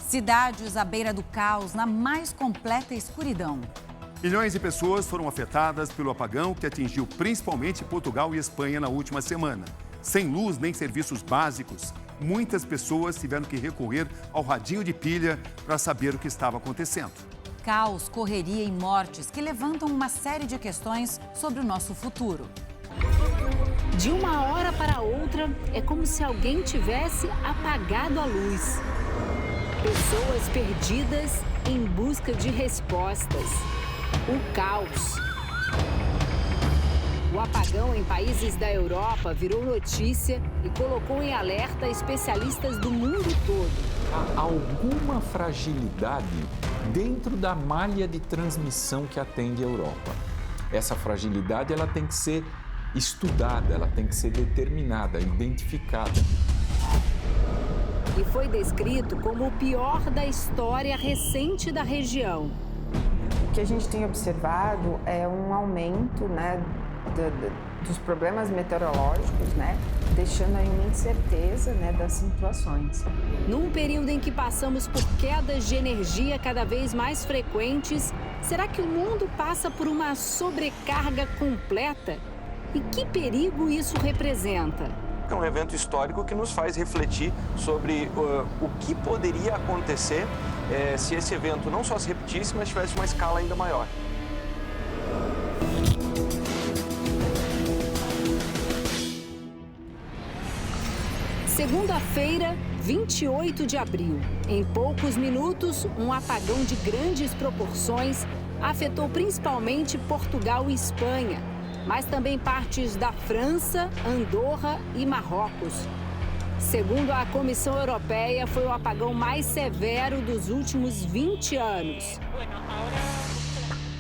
Cidades à beira do caos, na mais completa escuridão. Milhões de pessoas foram afetadas pelo apagão que atingiu principalmente Portugal e Espanha na última semana. Sem luz nem serviços básicos, muitas pessoas tiveram que recorrer ao radinho de pilha para saber o que estava acontecendo. Caos, correria e mortes que levantam uma série de questões sobre o nosso futuro. De uma hora para outra, é como se alguém tivesse apagado a luz. Pessoas perdidas em busca de respostas. O caos. O apagão em países da Europa virou notícia e colocou em alerta especialistas do mundo todo. Há alguma fragilidade dentro da malha de transmissão que atende a Europa. Essa fragilidade ela tem que ser estudada, ela tem que ser determinada, identificada. E foi descrito como o pior da história recente da região. O que a gente tem observado é um aumento, dos problemas meteorológicos, deixando aí uma incerteza, das situações. Num período em que passamos por quedas de energia cada vez mais frequentes, será que o mundo passa por uma sobrecarga completa? E que perigo isso representa? É um evento histórico que nos faz refletir sobre o que poderia acontecer se esse evento não só se repetisse, mas tivesse uma escala ainda maior. Segunda-feira, 28 de abril. Em poucos minutos, um apagão de grandes proporções afetou principalmente Portugal e Espanha, mas também partes da França, Andorra e Marrocos. Segundo a Comissão Europeia, foi o apagão mais severo dos últimos 20 anos.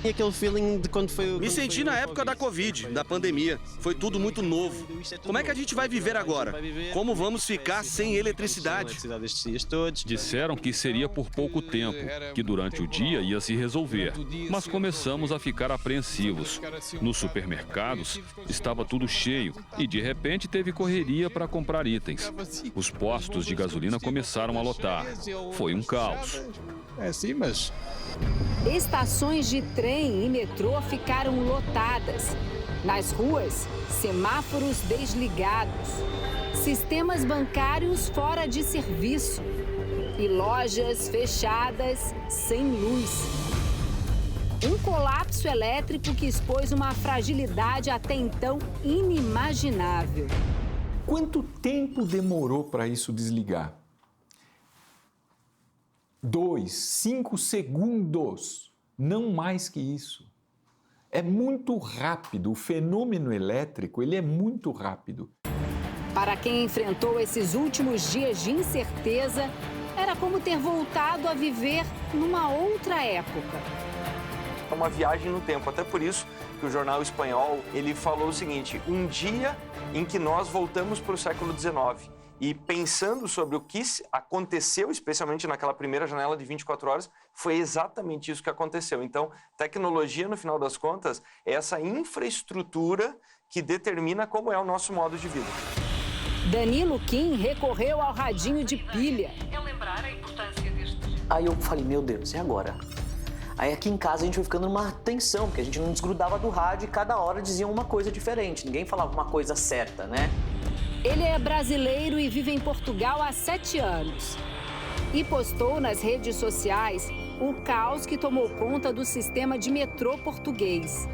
Aquele feeling de quando foi... Me senti na época da Covid, da pandemia. Foi tudo muito novo. Como é que a gente vai viver agora? Como vamos ficar sem eletricidade? Disseram que seria por pouco tempo, que durante o dia ia se resolver. Mas começamos a ficar apreensivos. Nos supermercados estava tudo cheio e de repente teve correria para comprar itens. Os postos de gasolina começaram a lotar. Foi um caos. É sim, mas... Estações de trem e metrô ficaram lotadas. Nas ruas, semáforos desligados. Sistemas bancários fora de serviço. E lojas fechadas sem luz. Um colapso elétrico que expôs uma fragilidade até então inimaginável. Quanto tempo demorou para isso desligar? 2, 5 segundos, não mais que isso. É muito rápido, o fenômeno elétrico, ele é muito rápido. Para quem enfrentou esses últimos dias de incerteza, era como ter voltado a viver numa outra época. É uma viagem no tempo, até por isso que o jornal espanhol, ele falou o seguinte: um dia em que nós voltamos para o século XIX. E pensando sobre o que aconteceu, especialmente naquela primeira janela de 24 horas, foi exatamente isso que aconteceu. Então, tecnologia, no final das contas, é essa infraestrutura que determina como é o nosso modo de vida. Danilo Kim recorreu ao radinho de pilha. É lembrar a importância deste... Aí eu falei, meu Deus, e agora? Aí aqui em casa a gente foi ficando numa tensão, porque a gente não desgrudava do rádio e cada hora diziam uma coisa diferente. Ninguém falava uma coisa certa, né? Ele é brasileiro e vive em Portugal há 7 anos. E postou nas redes sociais o caos que tomou conta do sistema de metrô português.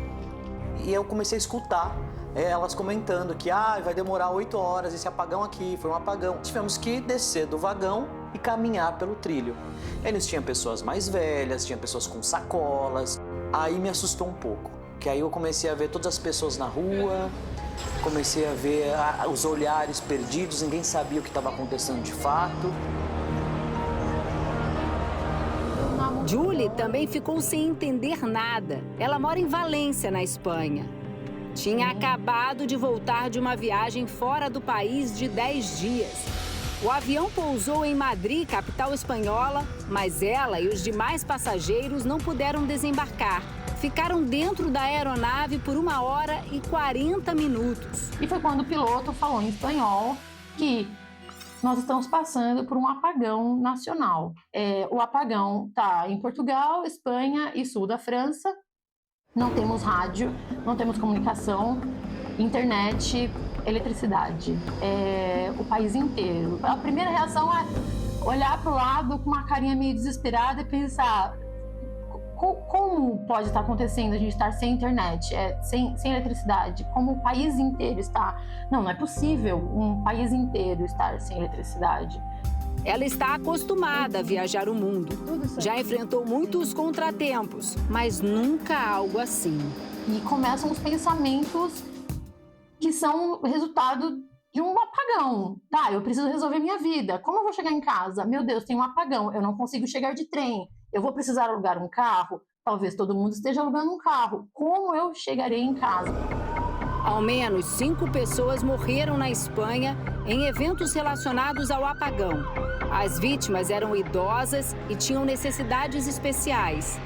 E eu comecei a escutar elas comentando que vai demorar 8 horas esse apagão aqui, foi um apagão. Tivemos que descer do vagão e caminhar pelo trilho. Eles tinham pessoas mais velhas, tinha pessoas com sacolas. Aí me assustou um pouco, que aí eu comecei a ver todas as pessoas na rua, comecei a ver os olhares perdidos, ninguém sabia o que estava acontecendo de fato. Julie também ficou sem entender nada. Ela mora em Valência, na Espanha. Tinha acabado de voltar de uma viagem fora do país de 10 dias. O avião pousou em Madrid, capital espanhola, mas ela e os demais passageiros não puderam desembarcar. Ficaram dentro da aeronave por 1 hora e 40 minutos. E foi quando o piloto falou em espanhol que nós estamos passando por um apagão nacional. O apagão está em Portugal, Espanha e sul da França. Não temos rádio, não temos comunicação, internet, eletricidade. O país inteiro. A primeira reação é olhar para o lado com uma carinha meio desesperada e pensar: como pode estar acontecendo a gente estar sem internet, sem eletricidade? Como o país inteiro está? Não é possível um país inteiro estar sem eletricidade. Ela está acostumada a viajar o mundo. Já enfrentou muitos contratempos, mas nunca algo assim. E começam os pensamentos que são resultado de um apagão. Tá, eu preciso resolver minha vida. Como eu vou chegar em casa? Meu Deus, tem um apagão, eu não consigo chegar de trem. Eu vou precisar alugar um carro? Talvez todo mundo esteja alugando um carro. Como eu chegarei em casa? Ao menos 5 pessoas morreram na Espanha em eventos relacionados ao apagão. As vítimas eram idosas e tinham necessidades especiais.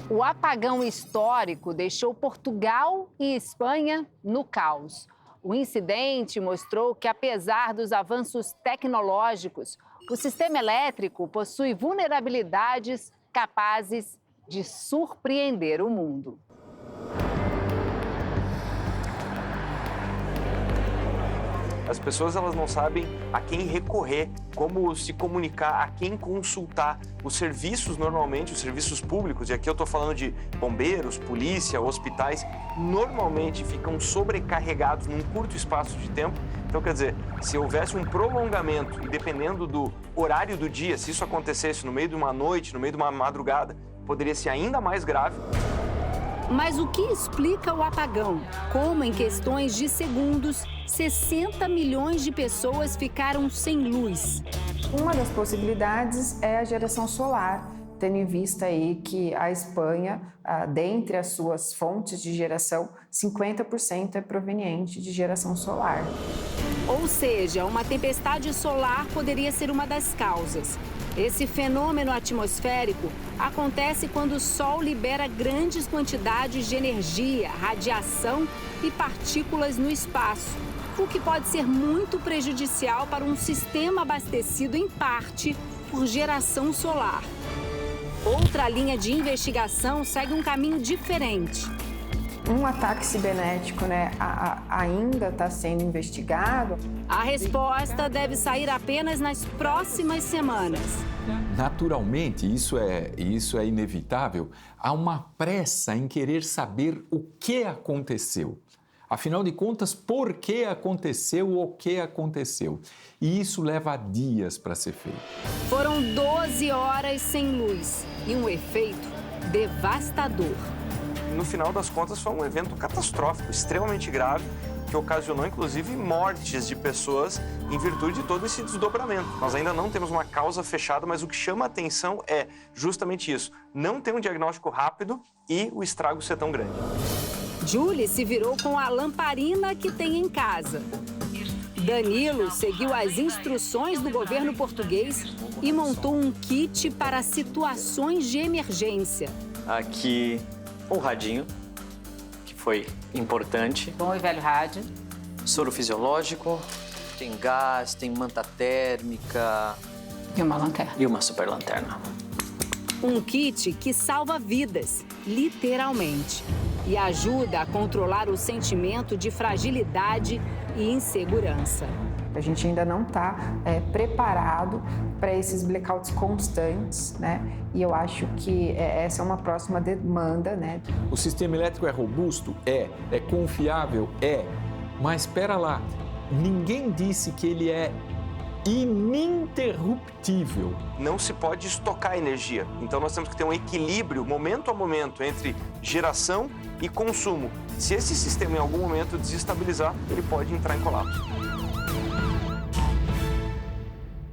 O apagão histórico deixou Portugal e Espanha no caos. O incidente mostrou que, apesar dos avanços tecnológicos, o sistema elétrico possui vulnerabilidades capazes de surpreender o mundo. As pessoas elas não sabem a quem recorrer, como se comunicar, a quem consultar. Os serviços, normalmente, os serviços públicos, e aqui eu estou falando de bombeiros, polícia, hospitais, normalmente ficam sobrecarregados num curto espaço de tempo. Então, quer dizer, se houvesse um prolongamento, e dependendo do horário do dia, se isso acontecesse no meio de uma noite, no meio de uma madrugada, poderia ser ainda mais grave. Mas o que explica o apagão? Como, em questões de segundos, 60 milhões de pessoas ficaram sem luz? Uma das possibilidades é a geração solar, tendo em vista aí que a Espanha, dentre as suas fontes de geração, 50% é proveniente de geração solar. Ou seja, uma tempestade solar poderia ser uma das causas. Esse fenômeno atmosférico acontece quando o Sol libera grandes quantidades de energia, radiação e partículas no espaço, o que pode ser muito prejudicial para um sistema abastecido em parte por geração solar. Outra linha de investigação segue um caminho diferente. Um ataque cibernético, ainda está sendo investigado. A resposta deve sair apenas nas próximas semanas. Naturalmente, isso é inevitável. Há uma pressa em querer saber o que aconteceu. Afinal de contas, por que aconteceu o que aconteceu? E isso leva dias para ser feito. Foram 12 horas sem luz e um efeito devastador. No final das contas, foi um evento catastrófico, extremamente grave, que ocasionou, inclusive, mortes de pessoas em virtude de todo esse desdobramento. Nós ainda não temos uma causa fechada, mas o que chama a atenção é justamente isso. Não ter um diagnóstico rápido e o estrago ser tão grande. Julie se virou com a lamparina que tem em casa. Danilo seguiu as instruções do governo português e montou um kit para situações de emergência. Aqui, um radinho, que foi importante. Bom e velho rádio. Soro fisiológico, tem gás, tem manta térmica. E uma lanterna. E uma super lanterna. Um kit que salva vidas, literalmente, e ajuda a controlar o sentimento de fragilidade e insegurança. A gente ainda não está preparado para esses blackouts constantes, E eu acho que essa é uma próxima demanda, O sistema elétrico é robusto? É confiável? Mas espera lá, ninguém disse que ele é ininterruptível. Não se pode estocar energia. Então nós temos que ter um equilíbrio, momento a momento, entre geração e consumo. Se esse sistema em algum momento desestabilizar, ele pode entrar em colapso.